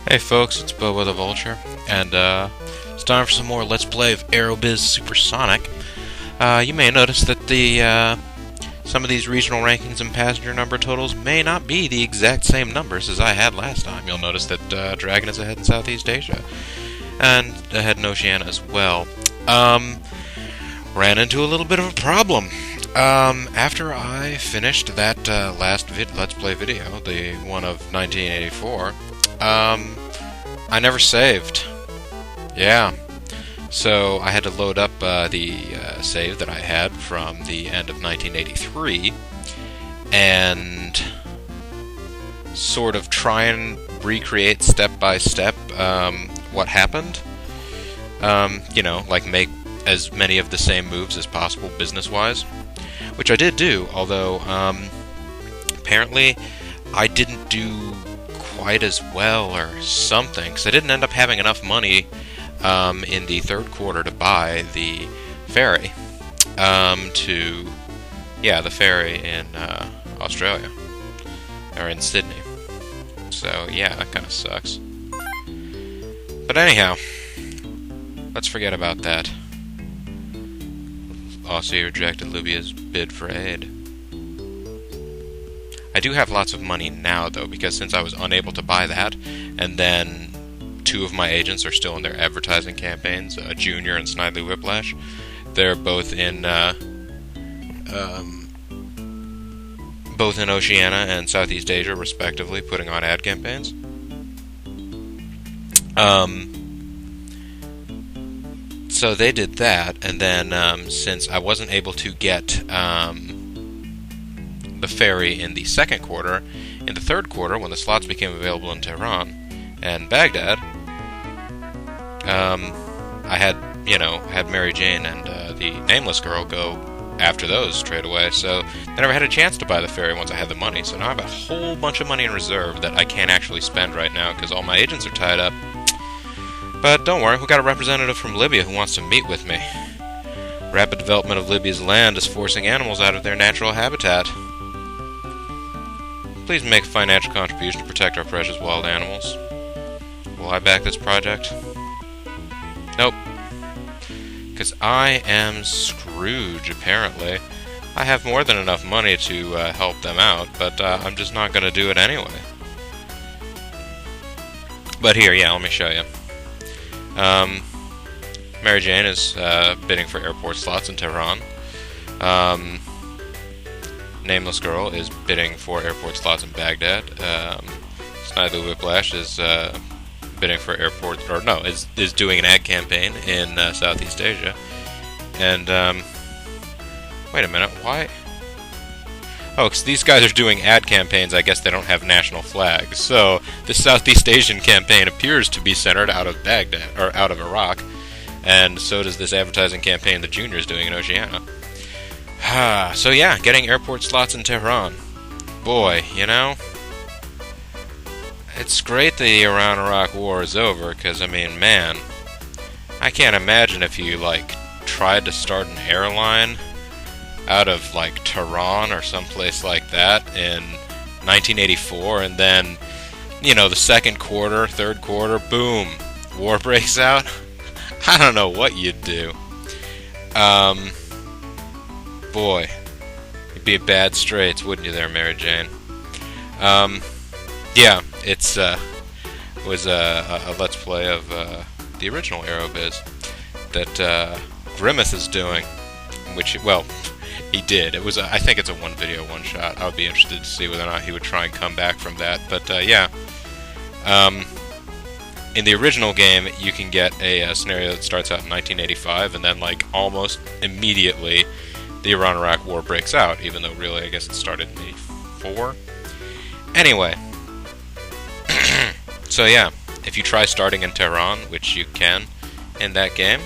Hey folks, it's Bobo the Vulture, and it's time for some more Let's Play of Aerobiz Supersonic. You may notice that some of these regional rankings and passenger number totals may not be the exact same numbers as I had last time. You'll notice that Dragon is ahead in Southeast Asia, and ahead in Oceania as well. Ran into a little bit of a problem. After I finished that last Let's Play video, the one of 1984, I never saved. Yeah. So I had to load up the save that I had from the end of 1983 and sort of try and recreate step by step what happened. You know, like make as many of the same moves as possible business-wise, which I did do, although apparently I didn't do quite as well or something, because I didn't end up having enough money in the third quarter to buy the ferry the ferry in Australia, or in Sydney. So yeah, that kind of sucks. But anyhow, let's forget about that. Aussie rejected Libya's bid for aid. I do have lots of money now, though, because since I was unable to buy that, and then two of my agents are still in their advertising campaigns, Junior and Snidely Whiplash. They're both in Oceania and Southeast Asia, respectively, putting on ad campaigns. So they did that, and then since I wasn't able to get the ferry in the second quarter, in the third quarter, when the slots became available in Tehran and Baghdad, I had Mary Jane and the Nameless Girl go after those straight away, so I never had a chance to buy the ferry once I had the money. So now I have a whole bunch of money in reserve that I can't actually spend right now because all my agents are tied up. But don't worry, we got a representative from Libya who wants to meet with me. Rapid development of Libya's land is forcing animals out of their natural habitat. Please make a financial contribution to protect our precious wild animals. Will I back this project? Nope. Because I am Scrooge, apparently. I have more than enough money to help them out, but I'm just not going to do it anyway. But here, yeah, let me show you. Mary Jane is bidding for airport slots in Tehran. Nameless Girl is bidding for airport slots in Baghdad. Snidely Whiplash is bidding for is doing an ad campaign in Southeast Asia. And wait a minute, why? Oh, because these guys are doing ad campaigns. I guess they don't have national flags. So the Southeast Asian campaign appears to be centered out of Baghdad or out of Iraq, and so does this advertising campaign the Junior is doing in Oceania. So yeah, getting airport slots in Tehran. Boy, you know, it's great the Iran-Iraq war is over, because, I mean, man, I can't imagine if you, like, tried to start an airline out of, like, Tehran or someplace like that in 1984, and then, you know, the second quarter, third quarter, boom, war breaks out. I don't know what you'd do. Boy, you'd be in bad straits, wouldn't you there, Mary Jane? Yeah, it was a Let's Play of the original Aerobiz that Grimace is doing, which, well, he did. It was, I think it's a one video, one shot. I would be interested to see whether or not he would try and come back from that, but yeah. In the original game, you can get a scenario that starts out in 1985, and then, like, almost immediately, the Iran-Iraq war breaks out, even though really, I guess it started in 84. Anyway. So yeah, if you try starting in Tehran, which you can in that game,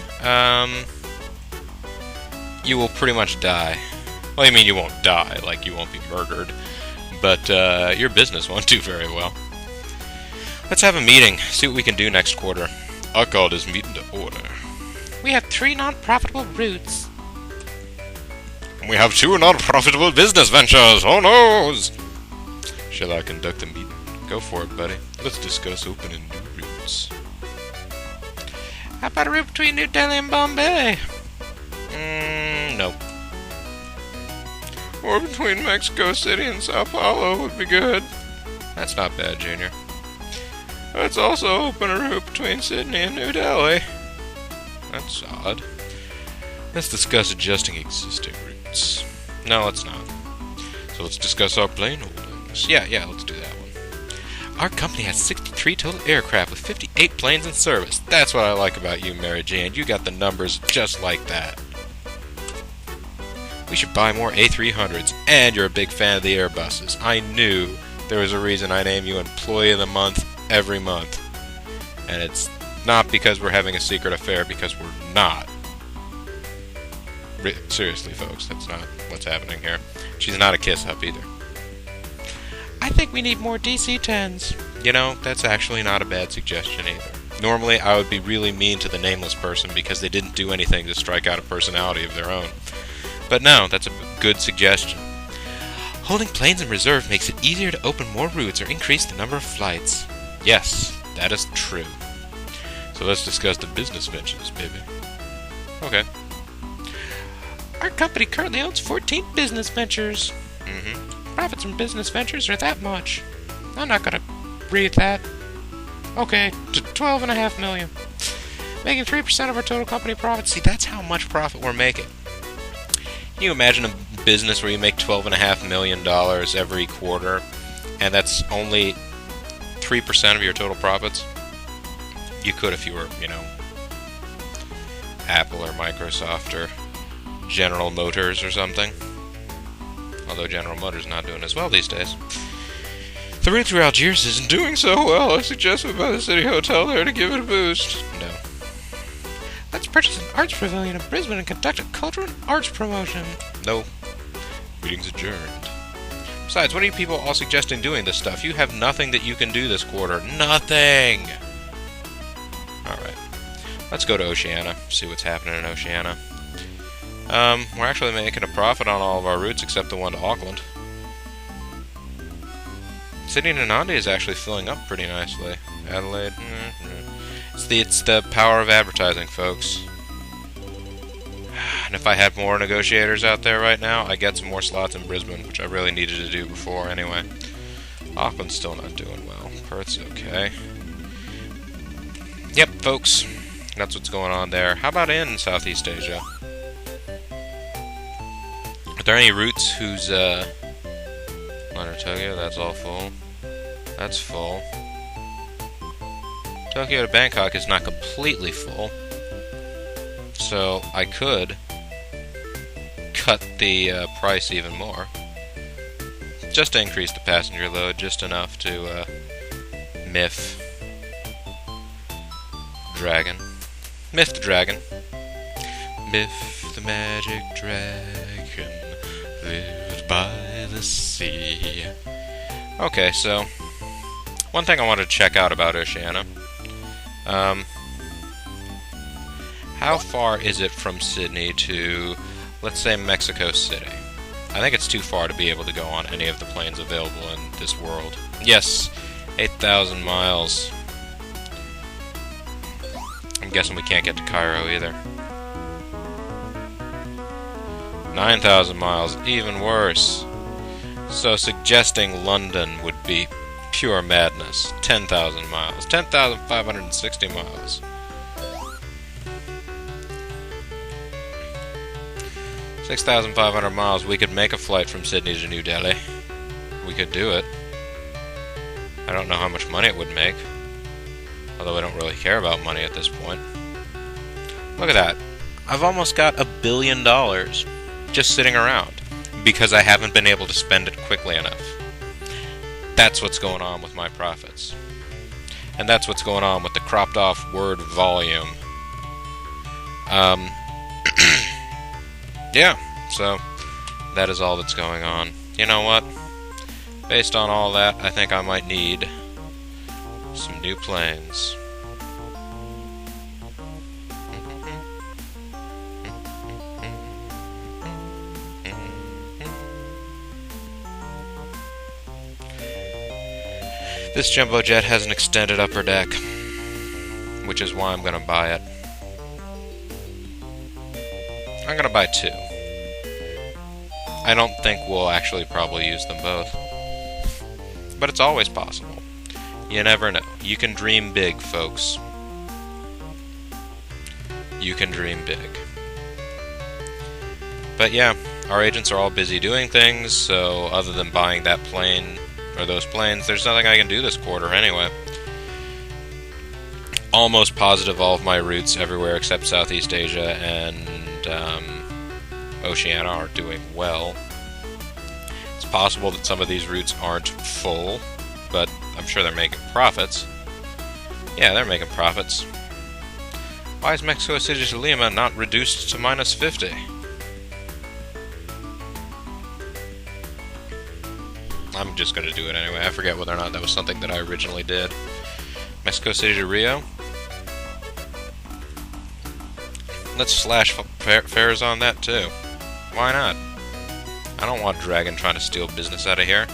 you will pretty much die. Well, I mean, you won't die, like, you won't be murdered, but your business won't do very well. Let's have a meeting, see what we can do next quarter. I call this meeting to order. We have 3 non-profitable routes. We have 2 non-profitable business ventures, oh noes! Shall I conduct the meeting? Go for it, buddy. Let's discuss opening new routes. How about a route between New Delhi and Bombay? No. Or between Mexico City and Sao Paulo would be good. That's not bad, Junior. Let's also open a route between Sydney and New Delhi. That's odd. Let's discuss adjusting existing routes. No, let's not. So let's discuss our plane holdings. Yeah, let's do that one. Our company has 63 total aircraft with 58 planes in service. That's what I like about you, Mary Jane. You got the numbers just like that. We should buy more A300s, and you're a big fan of the Airbuses. I knew there was a reason I named you Employee of the Month every month. And it's not because we're having a secret affair, because we're not. Seriously, folks, that's not what's happening here. She's not a kiss-up either. I think we need more DC-10s. You know, that's actually not a bad suggestion either. Normally, I would be really mean to the nameless person because they didn't do anything to strike out a personality of their own. But no, that's a good suggestion. Holding planes in reserve makes it easier to open more routes or increase the number of flights. Yes, that is true. So let's discuss the business ventures, baby. Okay. Our company currently owns 14 business ventures. Profits from business ventures are that much. I'm not gonna read that. Okay, to 12.5 million. Making 3% of our total company profits. See, that's how much profit we're making. Can you imagine a business where you make $12.5 million every quarter, and that's only 3% of your total profits? You could if you were, Apple or Microsoft or General Motors or something. Although General Motors is not doing as well these days. The route through Algiers isn't doing so well. I suggest we buy the city hotel there to give it a boost. No. Let's purchase an arts pavilion in Brisbane and conduct a cultural and arts promotion. No. Meeting's adjourned. Besides, what are you people all suggesting doing this stuff? You have nothing that you can do this quarter. Nothing! Alright. Let's go to Oceania. See what's happening in Oceania. We're actually making a profit on all of our routes except the one to Auckland. Sydney to Nandi is actually filling up pretty nicely. Adelaide... It's the power of advertising, folks. And if I had more negotiators out there right now, I'd get some more slots in Brisbane, which I really needed to do before anyway. Auckland's still not doing well. Perth's okay. Yep, folks. That's what's going on there. How about in Southeast Asia? Are there any routes whose, London, Tokyo, that's all full. That's full. Tokyo to Bangkok is not completely full. So, I could cut the price even more. Just to increase the passenger load, just enough to, miff Dragon. Miff the Dragon. Miff the magic dragon lived by the sea. Okay, so one thing I wanted to check out about Oceania. How far is it from Sydney to, let's say, Mexico City? I think it's too far to be able to go on any of the planes available in this world. Yes, 8,000 miles. I'm guessing we can't get to Cairo either. 9,000 miles, even worse. So suggesting London would be pure madness. 10,000 miles. 10,560 miles. 6,500 miles. We could make a flight from Sydney to New Delhi. We could do it. I don't know how much money it would make. Although I don't really care about money at this point. Look at that. I've almost got $1 billion just sitting around because I haven't been able to spend it quickly enough. That's what's going on with my profits. And that's what's going on with the cropped off word volume. Yeah, so that is all that's going on. You know what? Based on all that, I think I might need some new planes. This jumbo jet has an extended upper deck, which is why I'm gonna buy it. I'm gonna buy 2. I don't think we'll actually probably use them both. But it's always possible. You never know. You can dream big, folks. You can dream big. But yeah, our agents are all busy doing things, so other than buying that plane, or those planes, there's nothing I can do this quarter anyway. Almost positive all of my routes everywhere except Southeast Asia and Oceania are doing well. It's possible that some of these routes aren't full, but I'm sure they're making profits. Yeah, they're making profits. Why is Mexico City to Lima not reduced to -50? I'm just going to do it anyway. I forget whether or not that was something that I originally did. Mexico City to Rio. Let's slash fares on that too. Why not? I don't want Dragon trying to steal business out of here.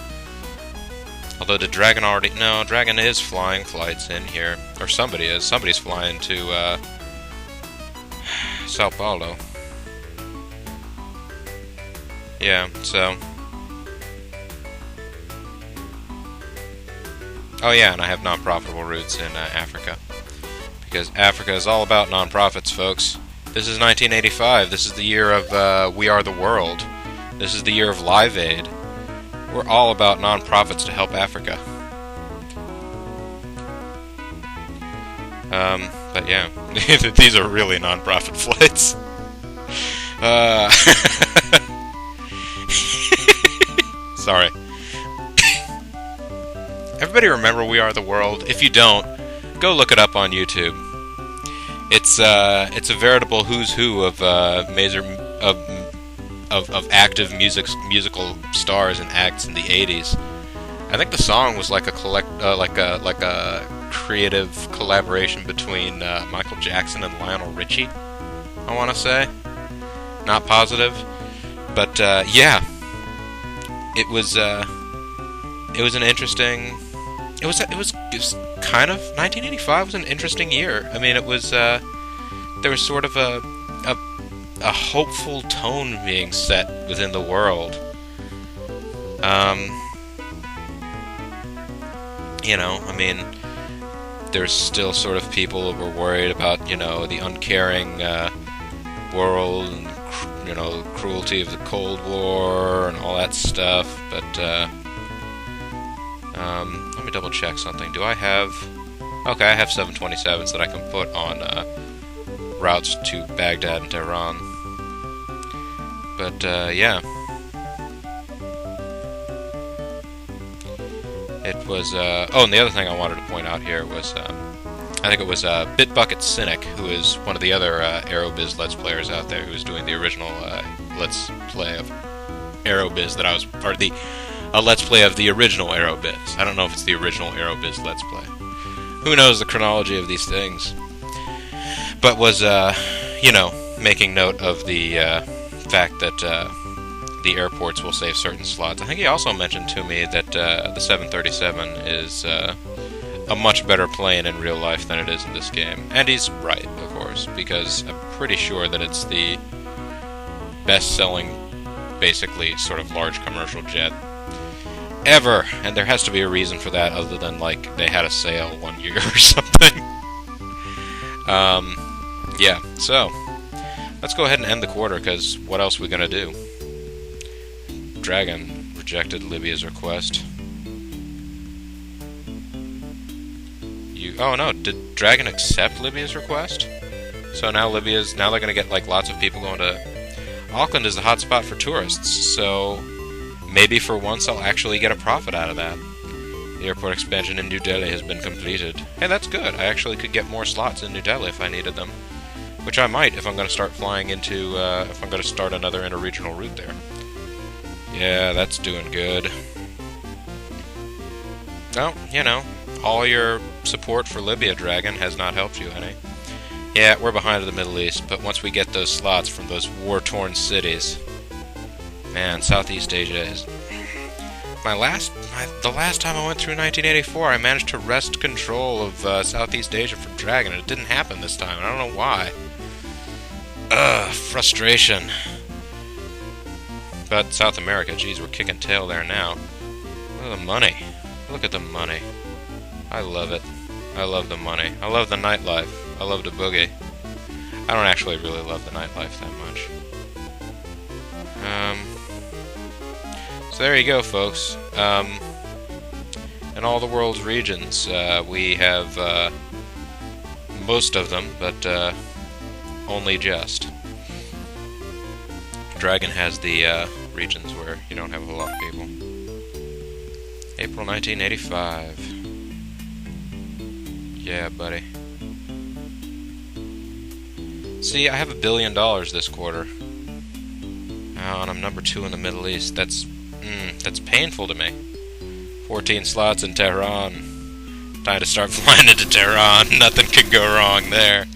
Although did Dragon already... No, Dragon is flying flights in here. Or somebody is. Somebody's flying to Sao Paulo. Yeah, so... Oh yeah, and I have non-profitable routes in Africa. Because Africa is all about non-profits, folks. This is 1985. This is the year of We Are the World. This is the year of Live Aid. We're all about non-profits to help Africa. But yeah, these are really non-profit flights. Sorry. Everybody remember We Are the World? If you don't, go look it up on YouTube. It's a veritable who's who of active musical stars and acts in the '80s. I think the song was like a creative collaboration between Michael Jackson and Lionel Richie. I want to say, not positive, but yeah, it was an interesting. It was kind of 1985 was an interesting year. I mean, it was there was sort of a hopeful tone being set within the world. You know, I mean, there's still sort of people who were worried about, you know, the uncaring world and, you know, the cruelty of the Cold War and all that stuff, but let me double check something. Do I have... Okay, I have 727s that I can put on routes to Baghdad and Tehran. But, yeah. It was, oh, and the other thing I wanted to point out here was, I think it was Bitbucket Cynic, who is one of the other Aerobiz Let's Players out there, who was doing the original Let's Play of Aerobiz that I was... Or a Let's Play of the original Aerobiz. I don't know if it's the original Aerobiz Let's Play. Who knows the chronology of these things? But was, you know, making note of the fact that the airports will save certain slots. I think he also mentioned to me that the 737 is a much better plane in real life than it is in this game. And he's right, of course, because I'm pretty sure that it's the best-selling, basically, sort of large commercial jet ever, and there has to be a reason for that other than, like, they had a sale one year or something. Yeah, so let's go ahead and end the quarter, because what else are we gonna do? Dragon rejected Libya's request. Oh no, did Dragon accept Libya's request? So now they're gonna get, like, lots of people going to... Auckland is the hotspot for tourists, so... Maybe for once I'll actually get a profit out of that. The airport expansion in New Delhi has been completed. Hey, that's good. I actually could get more slots in New Delhi if I needed them. Which I might if I'm going to start flying into, if I'm going to start another interregional route there. Yeah, that's doing good. Well, you know, all your support for Libya, Dragon, has not helped you any. Yeah, we're behind in the Middle East, but once we get those slots from those war-torn cities... Man, Southeast Asia is... The last time I went through 1984, I managed to wrest control of Southeast Asia from Dragon, and it didn't happen this time. I don't know why. Ugh, frustration. But South America, geez, we're kicking tail there now. Look at the money. Look at the money. I love it. I love the money. I love the nightlife. I love the boogie. I don't actually really love the nightlife that much. So there you go, folks. In all the world's regions, we have most of them, but only just. Dragon has the regions where you don't have a lot of people. April 1985. Yeah, buddy. See, I have $1 billion this quarter. Oh, and I'm number 2 in the Middle East. That's painful to me. 14 slots in Tehran. Time to start flying into Tehran. Nothing could go wrong there.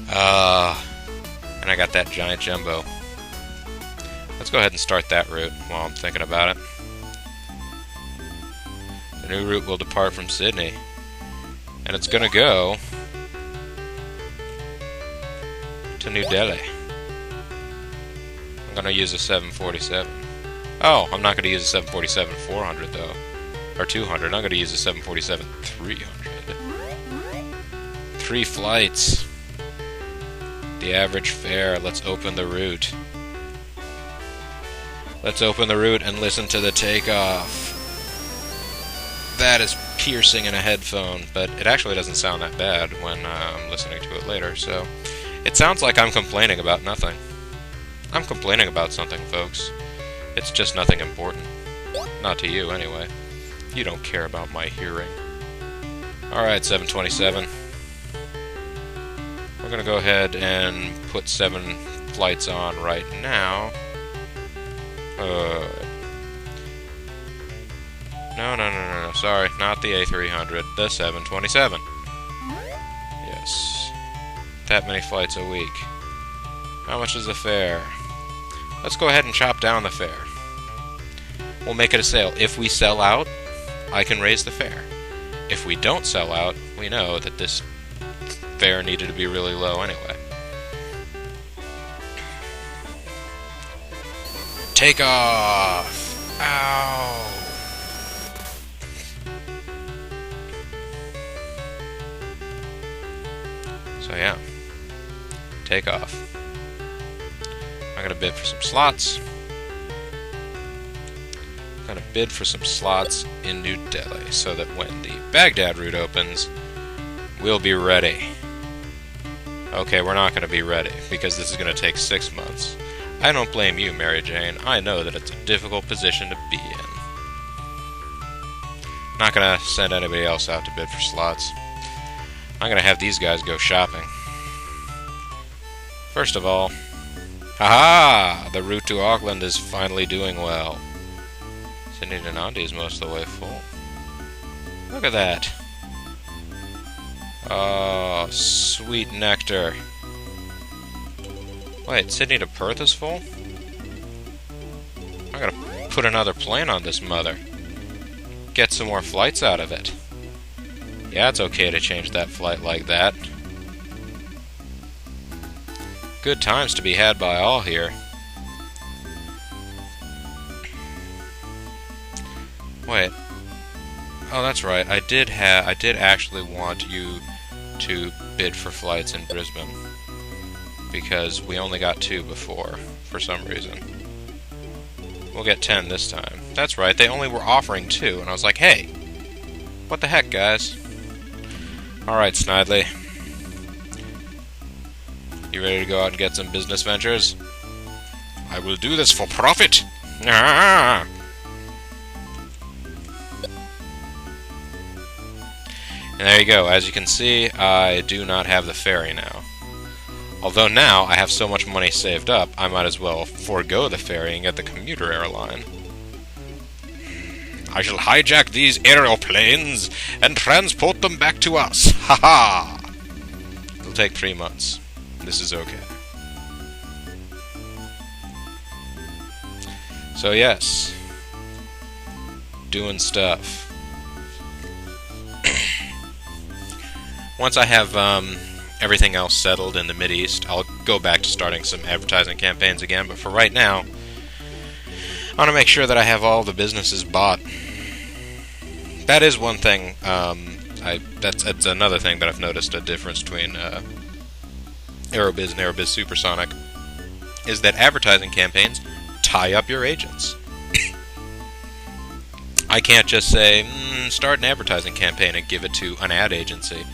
And I got that giant jumbo. Let's go ahead and start that route while I'm thinking about it. The new route will depart from Sydney. And it's gonna go to New Delhi. I'm gonna use a 747. Oh, I'm not gonna use a 747-400 though. Or 200. I'm gonna use a 747-300. 3 flights. The average fare. Let's open the route. Let's open the route and listen to the takeoff. That is piercing in a headphone, but it actually doesn't sound that bad when I'm listening to it later, so it sounds like I'm complaining about nothing. I'm complaining about something, folks. It's just nothing important. Not to you, anyway. You don't care about my hearing. Alright, 727. We're gonna go ahead and put 7 flights on right now. No, sorry, not the A300, the 727. Yes. That many flights a week. How much is the fare? Let's go ahead and chop down the fare. We'll make it a sale. If we sell out, I can raise the fare. If we don't sell out, we know that this fare needed to be really low anyway. Take off! Ow! So yeah, take off. I'm gonna bid for some slots. I'm gonna bid for some slots in New Delhi so that when the Baghdad route opens, we'll be ready. Okay, we're not gonna be ready because this is gonna take 6 months. I don't blame you, Mary Jane. I know that it's a difficult position to be in. Not gonna send anybody else out to bid for slots. I'm gonna have these guys go shopping. First of all, haha! The route to Auckland is finally doing well. Sydney to Nandi is most of the way full. Look at that. Oh, sweet nectar. Wait, Sydney to Perth is full? I gotta put another plane on this mother. Get some more flights out of it. Yeah, it's okay to change that flight like that. Good times to be had by all here. Wait. Oh, that's right. I did actually want you to bid for flights in Brisbane. Because we only got 2 before, for some reason. We'll get 10 this time. That's right, they only were offering 2, and I was like, hey, what the heck, guys? Alright, Snidely. You ready to go out and get some business ventures? I will do this for profit! Ah! And there you go. As you can see, I do not have the ferry now. Although now I have so much money saved up, I might as well forego the ferry and get the commuter airline. I shall hijack these aeroplanes and transport them back to us. Ha ha! It'll take 3 months. This is okay. So yes, doing stuff. Once I have everything else settled in the Mideast, I'll go back to starting some advertising campaigns again, but for right now, I want to make sure that I have all the businesses bought. That is one thing, that's another thing that I've noticed a difference between Aerobiz and Aerobiz Supersonic, is that advertising campaigns tie up your agents. I can't just say, start an advertising campaign and give it to an ad agency.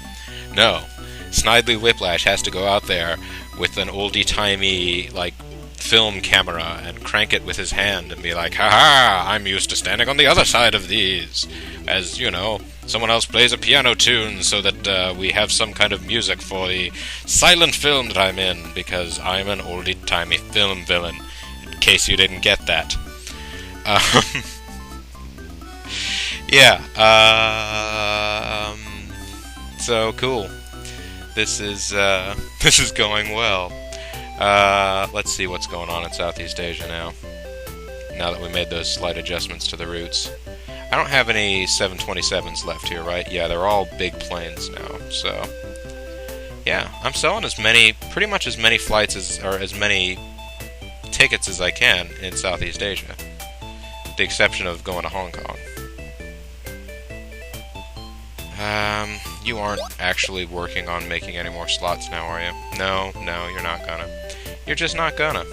No. Snidely Whiplash has to go out there with an oldie-timey, like, film camera and crank it with his hand and be like, haha, I'm used to standing on the other side of these, as, you know, someone else plays a piano tune so that we have some kind of music for the silent film that I'm in, because I'm an oldie-timey film villain, in case you didn't get that. Yeah, so cool. This is going well. Let's see what's going on in Southeast Asia now that we made those slight adjustments to the routes. I don't have any 727s left here, right? Yeah, they're all big planes now, so... Yeah, I'm selling pretty much as many flights or as many tickets as I can in Southeast Asia. With the exception of going to Hong Kong. You aren't actually working on making any more slots now, are you? No, you're not gonna. You're just not gonna.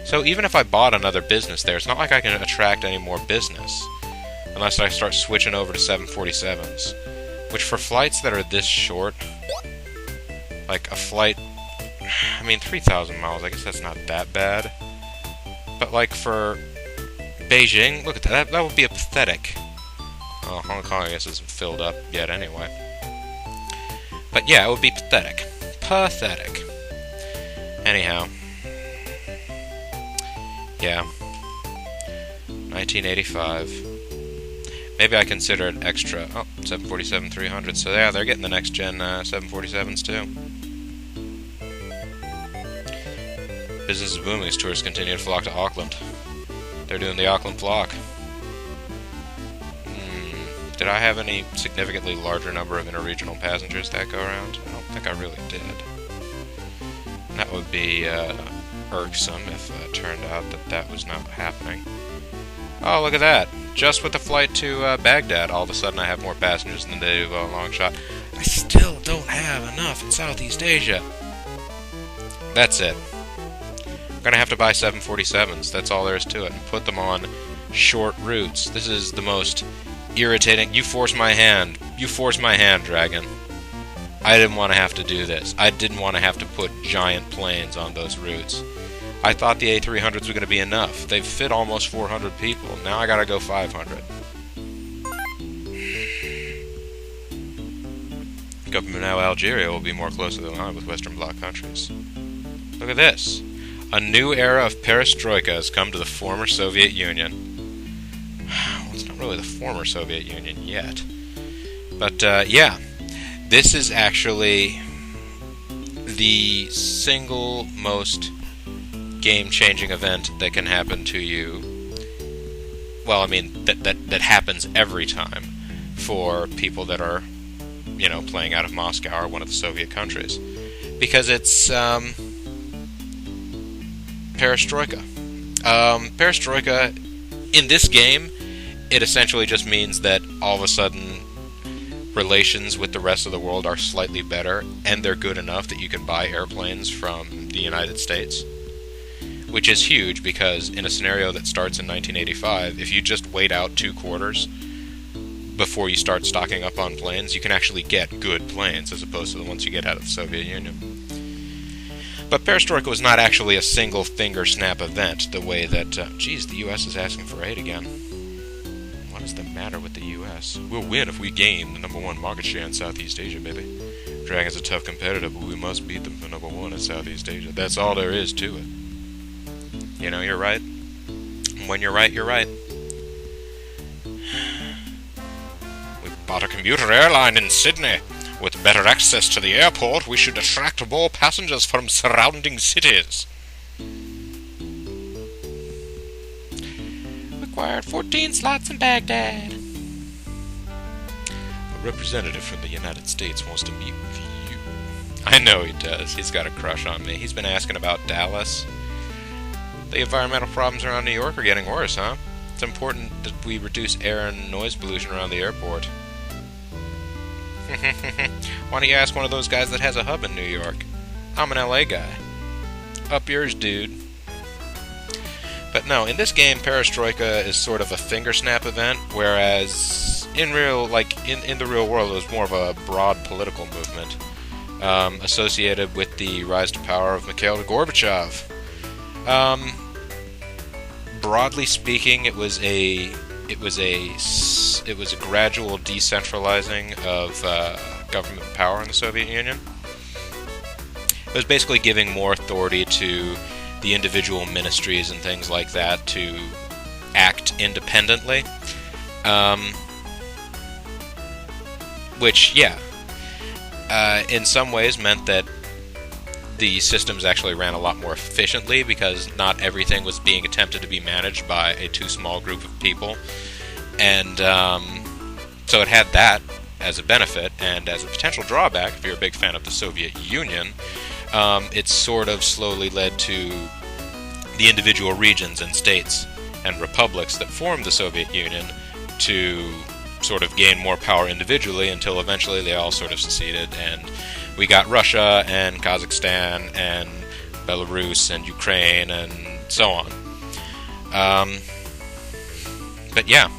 So even if I bought another business there, it's not like I can attract any more business. Unless I start switching over to 747s. Which for flights that are this short, like a flight, I mean 3,000 miles, I guess that's not that bad. But like for Beijing, look at that, that would be a pathetic. Oh, Hong Kong, I guess, isn't filled up yet anyway. But yeah, it would be pathetic. Pathetic. Anyhow. Yeah. 1985. Maybe I consider it extra. Oh, 747-300. So yeah, they're getting the next gen 747s too. Business is booming as tourists continue to flock to Auckland. They're doing the Auckland flock. Did I have any significantly larger number of interregional passengers that go around? I don't think I really did. That would be irksome if it turned out that was not happening. Oh, look at that. Just with the flight to Baghdad, all of a sudden I have more passengers than they do long shot. I still don't have enough in Southeast Asia. That's it. I'm going to have to buy 747s, that's all there is to it, and put them on short routes. This is the most irritating. You force my hand. You force my hand, Dragon. I didn't want to have to do this. I didn't want to have to put giant planes on those routes. I thought the A300s were going to be enough. They've fit almost 400 people. Now I gotta go 500. Government now Algeria will be more closely aligned with Western Bloc countries. Look at this. A new era of perestroika has come to the former Soviet Union. Well, it's not really the former Soviet Union yet. But, yeah. This is actually the single most game-changing event that can happen to you. Well, I mean, that happens every time for people that are, you know, playing out of Moscow or one of the Soviet countries. Because it's, perestroika. Perestroika, in this game, it essentially just means that all of a sudden relations with the rest of the world are slightly better, and they're good enough that you can buy airplanes from the United States. Which is huge, because in a scenario that starts in 1985, if you just wait out 2 quarters before you start stocking up on planes, you can actually get good planes, as opposed to the ones you get out of the Soviet Union. But perestroika was not actually a single finger snap event, the way that, geez, the US is asking for aid again. What is the matter with the US? We'll win if we gain the #1 market share in Southeast Asia, baby. Dragon's a tough competitor, but we must beat them for #1 in Southeast Asia. That's all there is to it. You know, you're right. When you're right, you're right. We bought a commuter airline in Sydney. With better access to the airport, we should attract more passengers from surrounding cities. required 14 slots in Baghdad. A representative from the United States wants to meet with you. I know he does. He's got a crush on me. He's been asking about Dallas. The environmental problems around New York are getting worse, huh? It's important that we reduce air and noise pollution around the airport. Why don't you ask one of those guys that has a hub in New York? I'm an LA guy. Up yours, dude. But no, in this game, Perestroika is sort of a finger snap event, whereas in the real world, it was more of a broad political movement associated with the rise to power of Mikhail Gorbachev. Broadly speaking, it was a gradual decentralizing of government power in the Soviet Union. It was basically giving more authority to the individual ministries and things like that to act independently. Which, yeah, in some ways meant that the systems actually ran a lot more efficiently because not everything was being attempted to be managed by a too small group of people. And so it had that as a benefit, and as a potential drawback, if you're a big fan of the Soviet Union, it sort of slowly led to the individual regions and states and republics that formed the Soviet Union to sort of gain more power individually until eventually they all sort of seceded, and we got Russia and Kazakhstan and Belarus and Ukraine and so on. But yeah,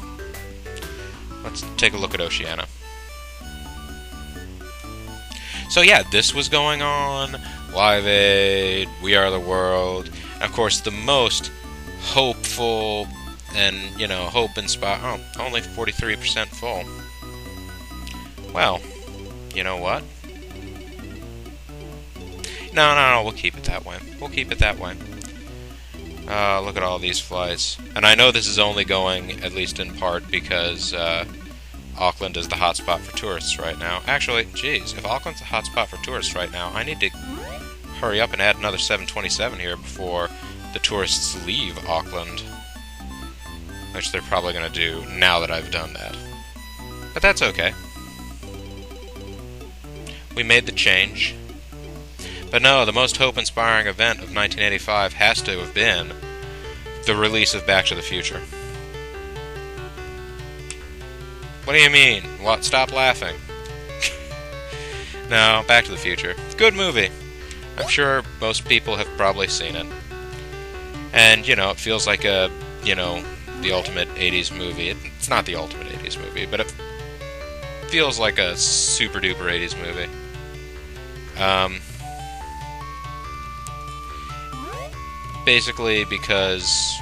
let's take a look at Oceania. So yeah, this was going on, Live Aid, We Are the World, and of course the most hopeful and, hope-inspired, only 43% full. Well, you know what? No, we'll keep it that way. Look at all these flights. And I know this is only going, at least in part, because Auckland is the hotspot for tourists right now. Actually, geez, if Auckland's the hotspot for tourists right now, I need to hurry up and add another 727 here before the tourists leave Auckland. Which they're probably going to do now that I've done that. But that's okay. We made the change. But no, the most hope-inspiring event of 1985 has to have been the release of Back to the Future. What do you mean? What? Stop laughing. No, Back to the Future. Good movie. I'm sure most people have probably seen it. And, it feels like the ultimate 80s movie. It's not the ultimate 80s movie, but it feels like a super-duper 80s movie. Basically because,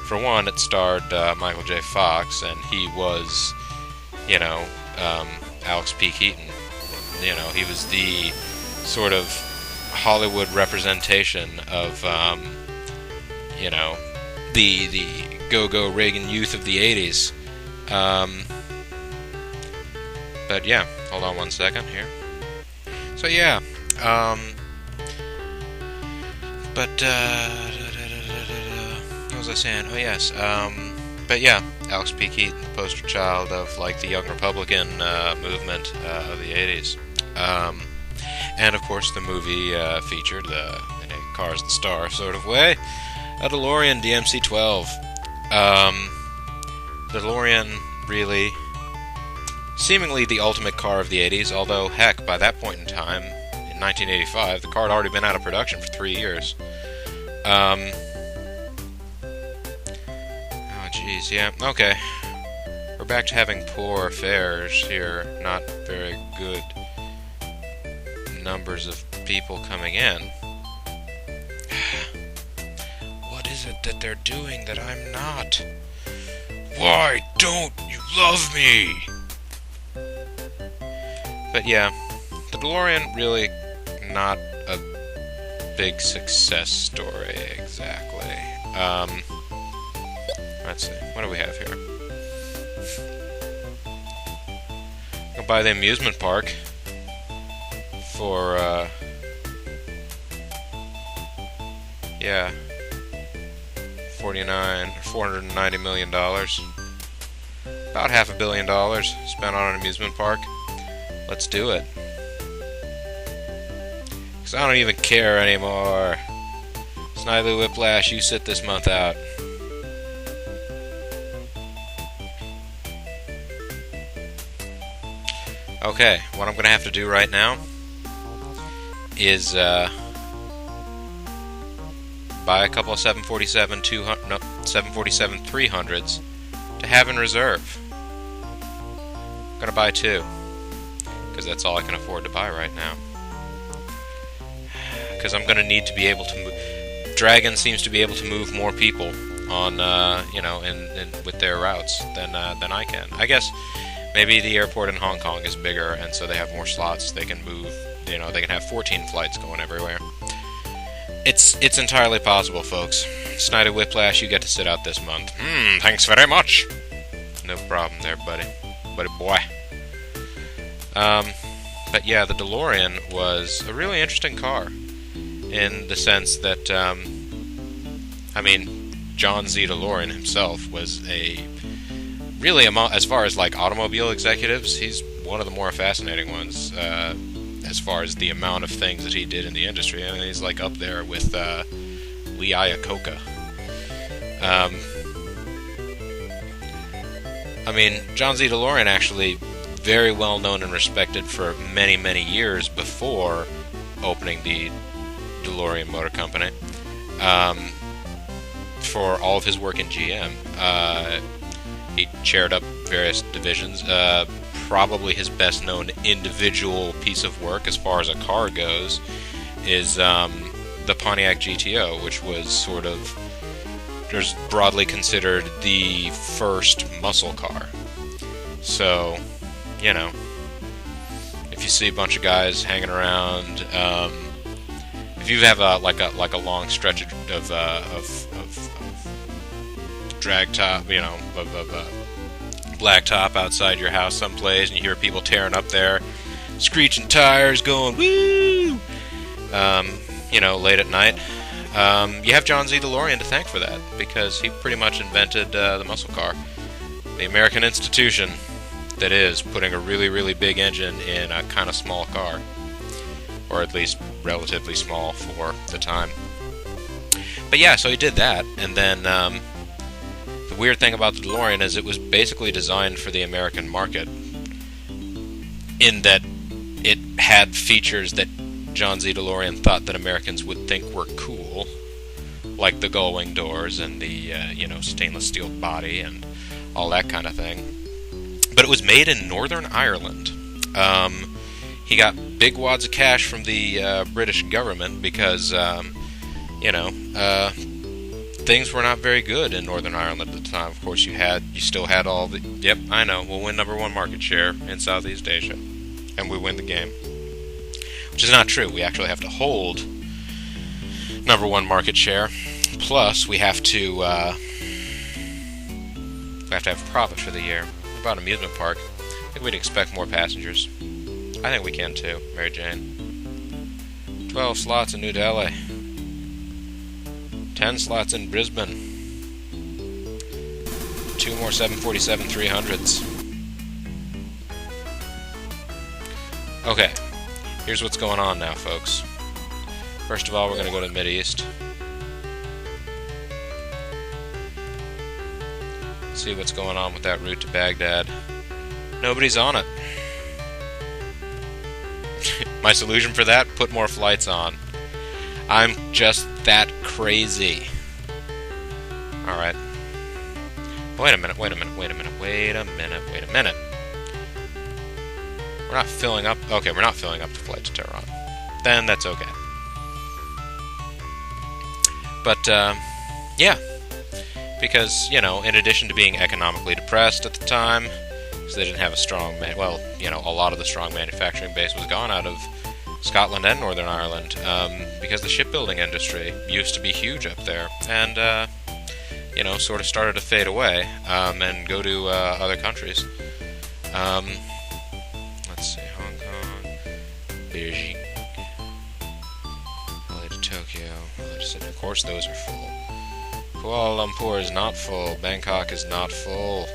for one, it starred Michael J. Fox, and he was, Alex P. Keaton. He was the sort of Hollywood representation of, the go-go Reagan youth of the 80s. But yeah, hold on one second here. So yeah, what was I saying? Oh yes, but yeah, Alex P. Keaton, the poster child of the Young Republican movement of the 80s. And of course the movie featured, in a Cars the Star sort of way, a DeLorean DMC-12. The DeLorean really, seemingly the ultimate car of the 80s, although heck, by that point in time, in 1985, the car had already been out of production for 3 years. Oh geez, yeah, okay. We're back to having poor fares here, not very good numbers of people coming in. What is it that they're doing that I'm not? Why don't you love me? But yeah, the DeLorean really not a big success story exactly. Let's see, what do we have here? Go by the amusement park for $490 million. About $500 million spent on an amusement park. Let's do it. Because I don't even care anymore. Snidely Whiplash, you sit this month out. Okay, what I'm going to have to do right now is buy a couple of 747-300s to have in reserve. I'm going to buy 2, because that's all I can afford to buy right now. Because I'm going to need to be able to move. Dragon seems to be able to move more people on, with their routes than I can. I guess maybe the airport in Hong Kong is bigger, and so they have more slots. They can move. They can have 14 flights going everywhere. It's entirely possible, folks. Snidely Whiplash, you get to sit out this month. Thanks very much. No problem there, buddy boy. But yeah, the DeLorean was a really interesting car, in the sense that, John Z. DeLorean himself was as far as like automobile executives, he's one of the more fascinating ones, as far as the amount of things that he did in the industry. I mean, he's like up there with Lee Iacocca. John Z. DeLorean actually very well known and respected for many, many years before opening the DeLorean Motor Company, for all of his work in GM. He chaired up various divisions. Probably his best known individual piece of work as far as a car goes is the Pontiac GTO, which was sort of just broadly considered the first muscle car. So, if you see a bunch of guys hanging around, if you have a long stretch of drag top, black top outside your house someplace, and you hear people tearing up there, screeching tires, going woo, late at night. You have John Z. DeLorean to thank for that, because he pretty much invented the muscle car, the American institution that is putting a really, really big engine in a kind of small car, or at least relatively small for the time. But yeah, so he did that, and then the weird thing about the DeLorean is it was basically designed for the American market, in that it had features that John Z. DeLorean thought that Americans would think were cool, like the gull-wing doors and the stainless steel body and all that kind of thing. But it was made in Northern Ireland. He got big wads of cash from the British government because things were not very good in Northern Ireland at the time. Of course, you still had all the... Yep, I know, we'll win #1 market share in Southeast Asia, and we win the game. Which is not true. We actually have to hold #1 market share. Plus, we have to have profit for the year. About an amusement park, I think we'd expect more passengers. I think we can too, Mary Jane. 12 slots in New Delhi. 10 slots in Brisbane. 2 more 747-300s. Okay, here's what's going on now, folks. First of all, we're going to go to the Mideast. See what's going on with that route to Baghdad. Nobody's on it. My solution for that? Put more flights on. I'm just that crazy. Alright. Wait a minute. We're not filling up... Okay, we're not filling up the flight to Tehran. Then that's okay. But, yeah. Because, in addition to being economically depressed at the time, because they didn't have a strong... a lot of the strong manufacturing base was gone out of Scotland and Northern Ireland, because the shipbuilding industry used to be huge up there, and, sort of started to fade away, and go to other countries. Let's see, Hong Kong, Beijing, LA to Tokyo, LA to Sydney. Of course those are full. Of Kuala Lumpur is not full. Bangkok is not full.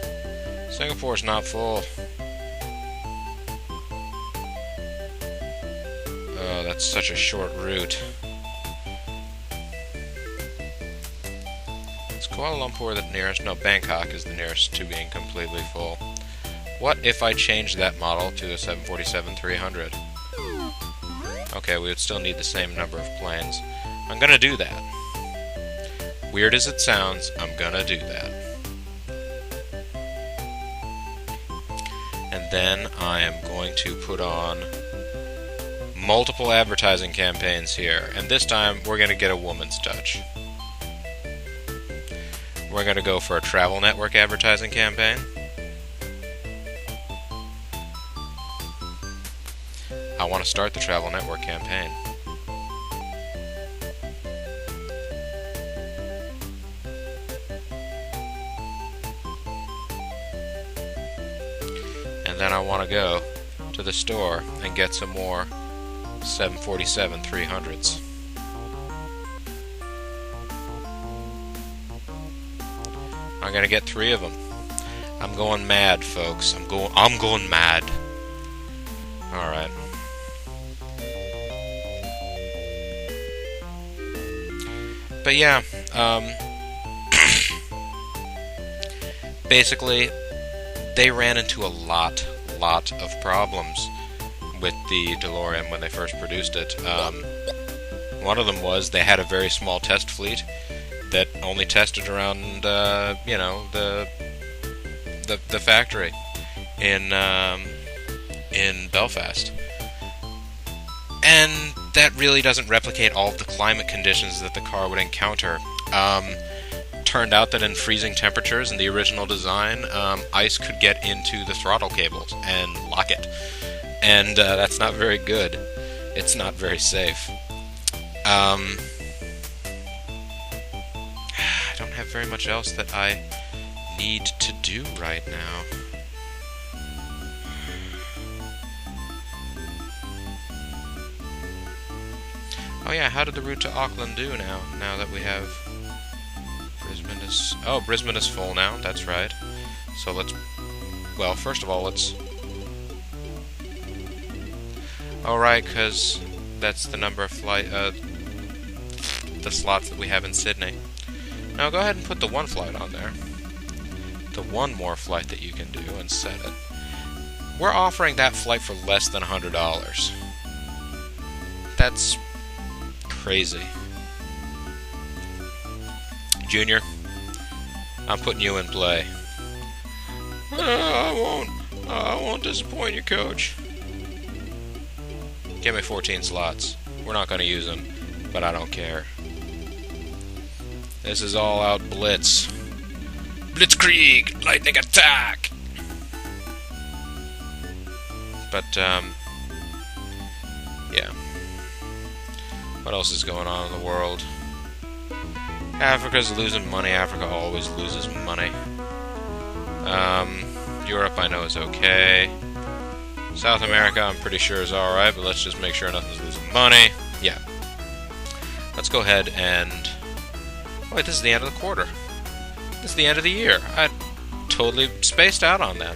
Singapore is not full. Oh, that's such a short route. Is Kuala Lumpur the nearest? No, Bangkok is the nearest to being completely full. What if I change that model to a 747-300? Okay, we would still need the same number of planes. I'm gonna do that. Weird as it sounds, I'm gonna do that. And then I am going to put on multiple advertising campaigns here. And this time, we're gonna get a woman's touch. We're gonna go for a travel network advertising campaign. I want to start the travel network campaign. And then I want to go to the store and get some more 747-300s. I'm gonna get 3 of them. I'm going mad, folks. I'm going mad. All right. But yeah, basically, they ran into a lot of problems with the DeLorean when they first produced it. One of them was they had a very small test fleet that only tested around, the factory in Belfast, and that really doesn't replicate all of the climate conditions that the car would encounter. Turned out that in freezing temperatures in the original design, ice could get into the throttle cables and lock it. And that's not very good. It's not very safe. I don't have very much else that I need to do right now. Oh yeah, how did the route to Auckland do now that we have Brisbane is... Oh, Brisbane is full now, that's right. So let's... Well, first of all, let's... Alright, because that's the number of the slots that we have in Sydney. Now go ahead and put the one flight on there. The one more flight that you can do and set it. We're offering that flight for less than $100. That's crazy. Junior, I'm putting you in play. I won't disappoint you, Coach. Give me 14 slots. We're not going to use them, but I don't care. This is all out blitz. Blitzkrieg! Lightning attack! But, yeah. What else is going on in the world? Africa's losing money. Africa always loses money. Europe, I know, is okay. South America, I'm pretty sure is alright, but let's just make sure nothing's losing money. Yeah. Let's go ahead and... Wait, this is the end of the quarter. This is the end of the year. I totally spaced out on that.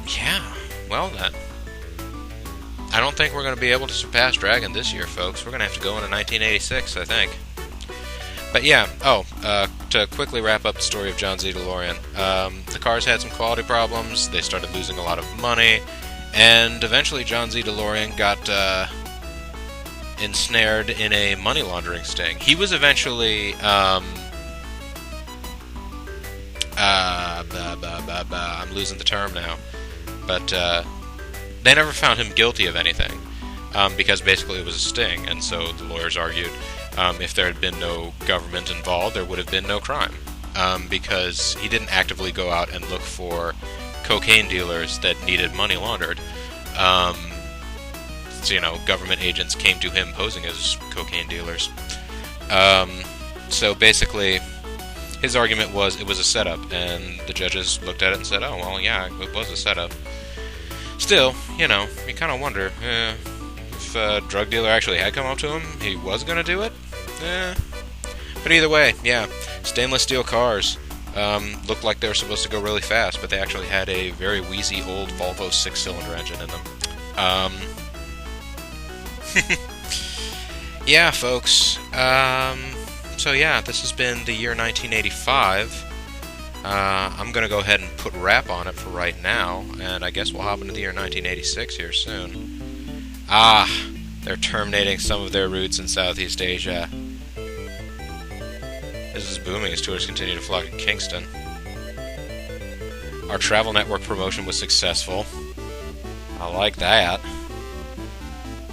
Yeah. Well, then. I don't think we're going to be able to surpass Dragon this year, folks. We're going to have to go into 1986, I think. But yeah, to quickly wrap up the story of John Z. DeLorean, the cars had some quality problems, they started losing a lot of money, and eventually John Z. DeLorean got ensnared in a money laundering sting. He was eventually, I'm losing the term now, but they never found him guilty of anything, because basically it was a sting, and so the lawyers argued if there had been no government involved, there would have been no crime, because he didn't actively go out and look for cocaine dealers that needed money laundered. So, government agents came to him posing as cocaine dealers. So basically, his argument was it was a setup, and the judges looked at it and said, oh, well, yeah, it was a setup. Still, you kind of wonder if a drug dealer actually had come up to him, he was going to do it. But either way, yeah, stainless steel cars looked like they were supposed to go really fast, but they actually had a very wheezy old Volvo 6-cylinder engine in them. Yeah, folks. So yeah, this has been the year 1985. I'm gonna go ahead and put wrap on it for right now, and I guess we'll hop into the year 1986 here soon. They're terminating some of their routes in Southeast Asia. This is booming as tourists continue to flock to Kingston. Our travel network promotion was successful. I like that.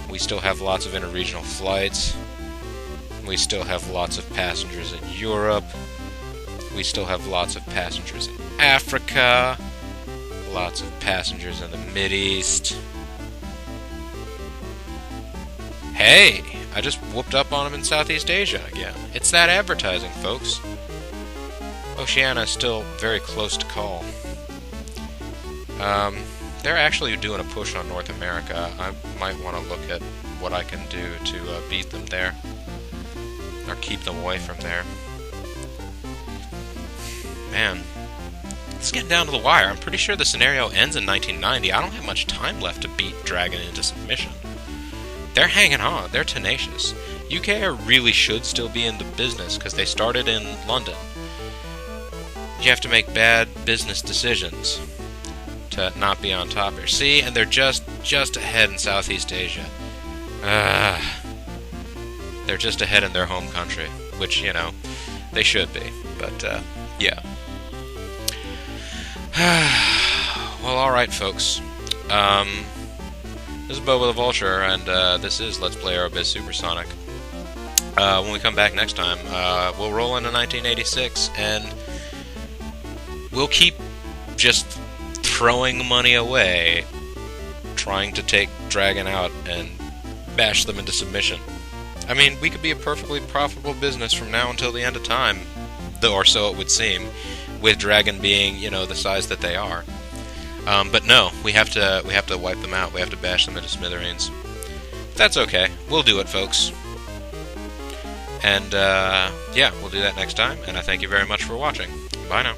We still have lots of interregional flights. We still have lots of passengers in Europe. We still have lots of passengers in Africa. Lots of passengers in the Mideast. Hey! I just whooped up on them in Southeast Asia again. It's that advertising, folks. Oceania is still very close to call. They're actually doing a push on North America. I might want to look at what I can do to beat them there. Or keep them away from there. Man. It's getting down to the wire. I'm pretty sure the scenario ends in 1990. I don't have much time left to beat Dragon into submission. They're hanging on. They're tenacious. UK really should still be in the business because they started in London. You have to make bad business decisions to not be on top here. See? And they're just ahead in Southeast Asia. They're just ahead in their home country, which, you know, they should be. But, yeah. Well, alright, folks. This is Bo with a Vulture, and this is Let's Play Aerobiz Supersonic. When we come back next time, we'll roll into 1986, and we'll keep just throwing money away, trying to take Dragon out and bash them into submission. I mean, we could be a perfectly profitable business from now until the end of time, or so it would seem, with Dragon being, you know, the size that they are. But no, we have to wipe them out. We have to bash them into smithereens. That's okay. We'll do it, folks. And, yeah, we'll do that next time, and I thank you very much for watching. Bye now.